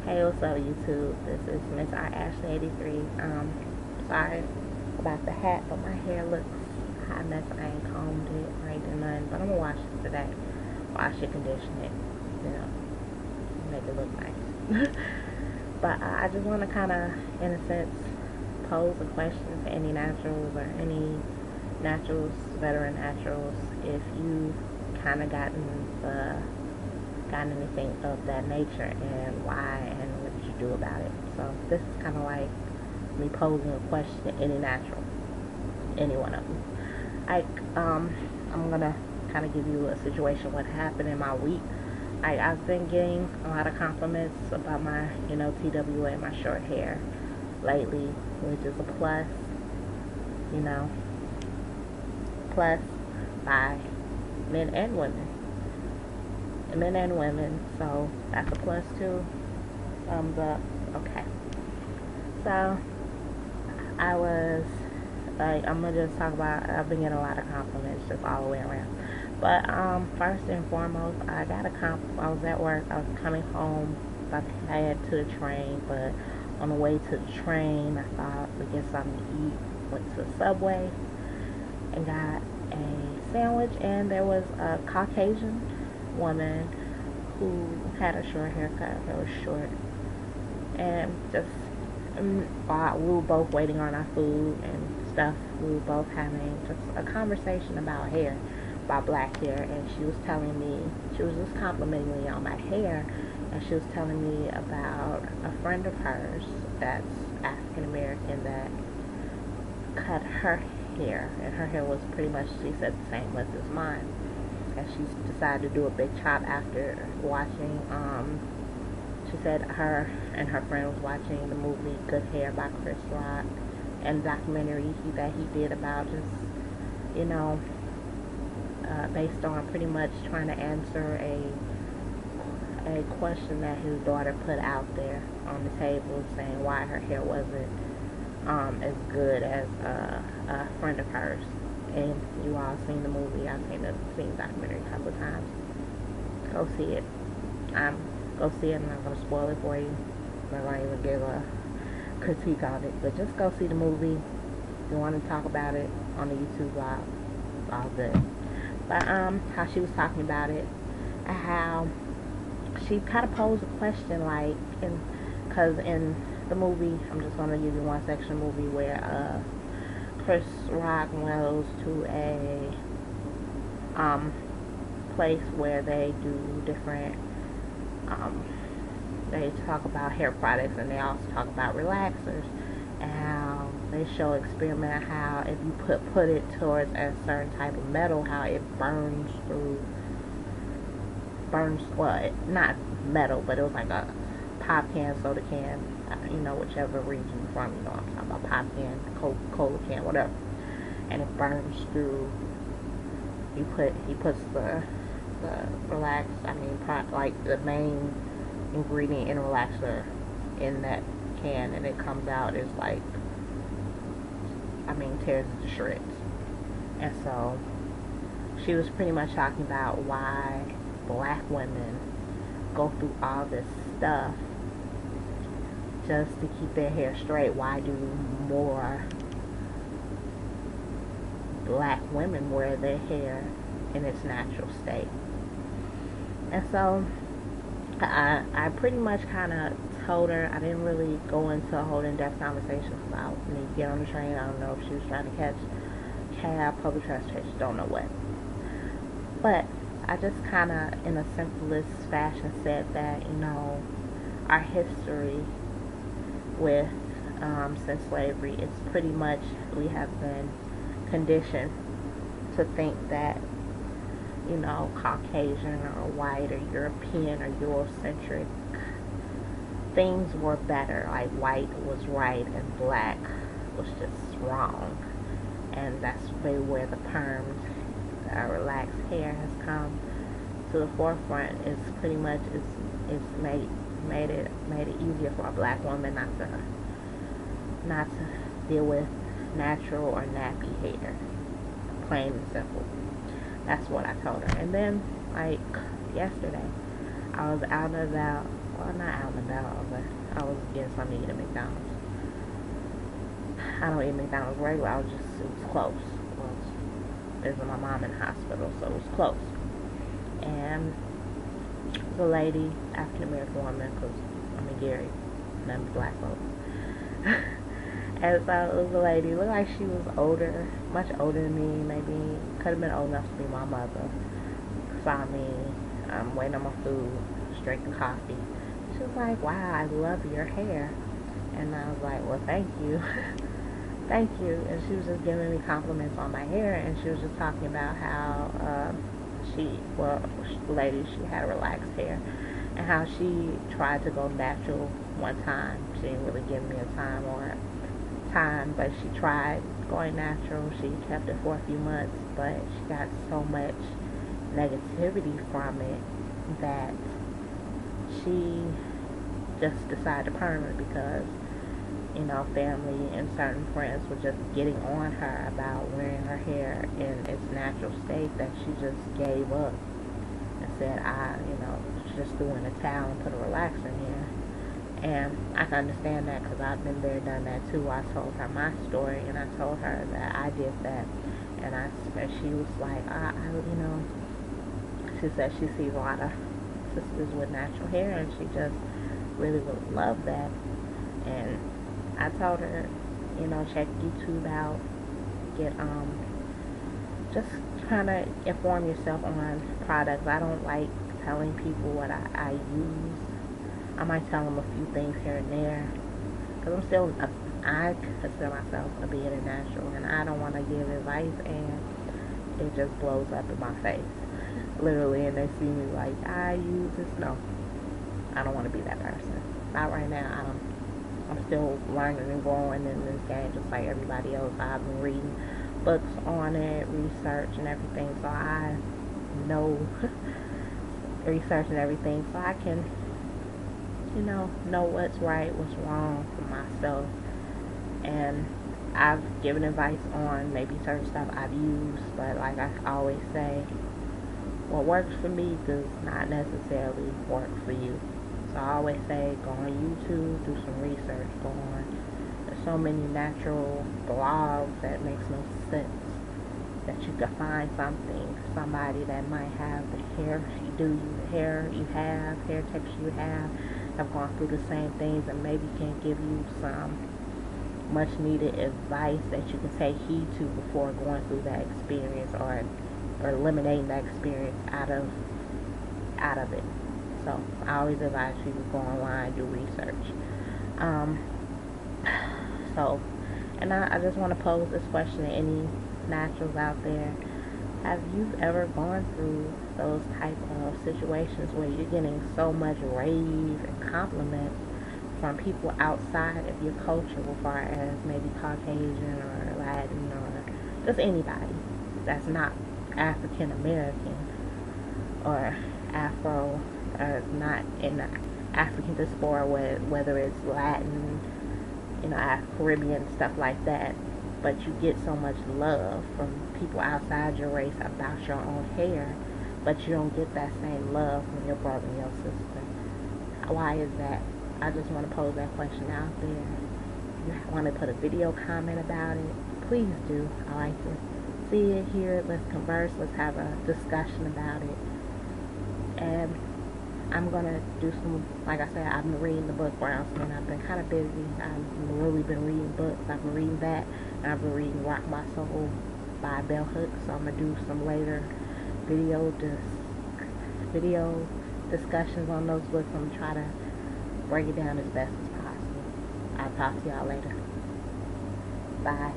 Hey, what's up, YouTube? This is Miss R Ashley 83. Sorry about the hat, but my hair looks hot mess. I ain't combed it or ain't done nothing, but I'm gonna wash it today. Wash it, condition it, you know, make it look nice. But I just want to kind of, in a sense, pose a question to any naturals or any naturals, veteran naturals, if you've kind of gotten anything of that nature, and why, and what did you do about it. So this is kind of like me posing a question to any natural, any one of them. I'm gonna kind of give you a situation what happened in my week. I've been getting a lot of compliments about my TWA, my short hair lately, which is a plus, you know plus by men and women. So that's a plus too. Thumbs up. Okay. So I'm gonna just talk about, I've been getting a lot of compliments just all the way around. But first and foremost, I was at work, I was coming home, about to head to the train, but on the way to the train, I thought to get something to eat. Went to the Subway and got a sandwich, and there was a Caucasian woman who had a short haircut. It was short, and just while we were both waiting on our food and stuff, we were both having just a conversation about hair, about black hair, and she was just complimenting me on my hair, and she was telling me about a friend of hers that's African American that cut her hair, and her hair was pretty much, she said, the same length as mine. And she decided to do a big chop after watching, she said her and her friend was watching the movie Good Hair by Chris Rock, and the documentary that he did about just, based on pretty much trying to answer a question that his daughter put out there on the table, saying why her hair wasn't as good as a friend of hers. And you all seen the movie. I've seen the documentary a couple of times. Go see it. Go see it. I'm not going to spoil it for you. I'm not going to even give a critique on it. But just go see the movie. If you want to talk about it on the YouTube blog, it's all good. But how she was talking about it, and how she kind of posed a question, like, because in the movie, I'm just going to give you one section of the movie where Chris Rock goes to a place where they do different, they talk about hair products, and they also talk about relaxers, and how they show experiment how if you put it towards a certain type of metal, how it burns, well, not metal, but it was like a pop can, soda can, whichever region you're from, I'm talking about pop can, Coca-Cola can, whatever, and it burns through. He puts the like the main ingredient in a relaxer in that can, and it comes out as like, tears it to shreds. And so she was pretty much talking about why black women go through all this stuff just to keep their hair straight. Why do more black women wear their hair in its natural state? And so I pretty much kind of told her, I didn't really go into a whole in-depth conversation about me get on the train. I don't know if she was trying to catch cab, public transportation, don't know what. But I just kind of, in a simplest fashion, said that, our history with, since slavery, it's pretty much, we have been conditioned to think that, Caucasian or white or European or Eurocentric things were better. Like, white was right and black was just wrong. And that's really where the permed, relaxed hair has come to the forefront. It's pretty much, it's made it easier for a black woman not to deal with natural or nappy hair. Plain and simple. That's what I told her. And then, like, yesterday, I was out and about. Well, not out and about, but I was getting something to eat at McDonald's. I don't eat McDonald's regular. It was close. Well, it was my mom in the hospital, so it was close. And the lady, African American woman, because I'm in Gary, none but black folks. And so it was a lady, looked like she was older, much older than me, maybe could have been old enough to be my mother. Saw me, waiting on my food, just drinking coffee. She was like, wow, I love your hair. And I was like, well, thank you. Thank you. And she was just giving me compliments on my hair, and she was just talking about how the lady, she had relaxed hair, and how she tried to go natural one time. She didn't really give me a time, but she tried going natural. She kept it for a few months, but she got so much negativity from it that she just decided to perm it because, family and certain friends were just getting on her about wearing her hair in its natural state, that she just gave up and said, she just threw in a towel and put a relaxer in here. And I can understand that because I've been there, done that too. I told her my story, and I told her that I did that. And she was like, she said she sees a lot of sisters with natural hair, and she just really would love that. And I told her, check YouTube out, get, just kind of inform yourself on products. I don't like telling people what I use. I might tell them a few things here and there, because I consider myself a beginner natural, and I don't want to give advice and it just blows up in my face, literally, and they see me like, I use this. No, I don't want to be that person. Not right now. I'm still learning and growing in this game, just like everybody else. I've been reading books on it, research and everything, so I know research and everything, so I can know what's right, what's wrong for myself. And I've given advice on maybe certain stuff I've used, but like I always say, what works for me does not necessarily work for you. So I always say, go on YouTube, do some research, there's so many natural blogs that makes no sense, that you can find somebody that might have the hair hair texture you have gone through the same things, and maybe can give you some much needed advice that you can take heed to before going through that experience, or eliminating that experience out of it. So I always advise you to go online, do research. And I just want to pose this question to any naturals out there. Have you ever gone through those type of situations where you're getting so much rave and compliments from people outside of your culture, as far as maybe Caucasian or Latin or just anybody that's not African American or Afro, or not in the African diaspora, whether it's Latin, Caribbean, stuff like that, but you get so much love from people outside your race about your own hair, but you don't get that same love from your brother and your sister? Why is that? I just want to pose that question out there. If you want to put a video comment about it, please do. I like to see it, hear it, let's converse, let's have a discussion about it. And I'm going to do some, like I said, I've been reading the book Brown Skin. I've been kind of busy. I've really been reading books. I've been reading that, and I've been reading Rock My Soul by Bell Hooks. So I'm going to do some later video discussions on those books. I'm going to try to break it down as best as possible. I'll talk to y'all later. Bye.